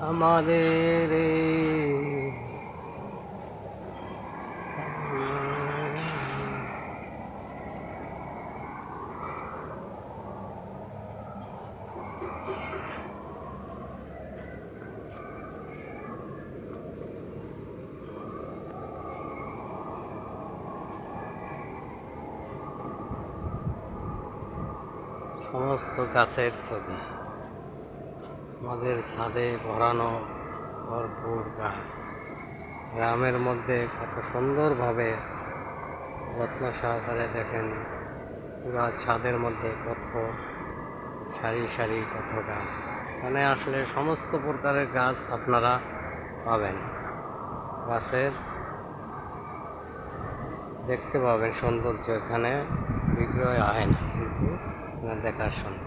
আমাদের সমস্ত গাছের ছবি, আমাদের ছাদে ভরানো ভরপুর গাছ। গ্রামের মধ্যে কত সুন্দরভাবে যত্ন সহকারে দেখেন, পুরা ছাদের মধ্যে কত সারি সারি কত গাছ। এখানে আসলে সমস্ত প্রকারের গাছ আপনারা পাবেন। গাছের দেখতে পাবেন সৌন্দর্য, এখানে বিক্রয় হয় না, কিন্তু দেখার সৌন্দর্য।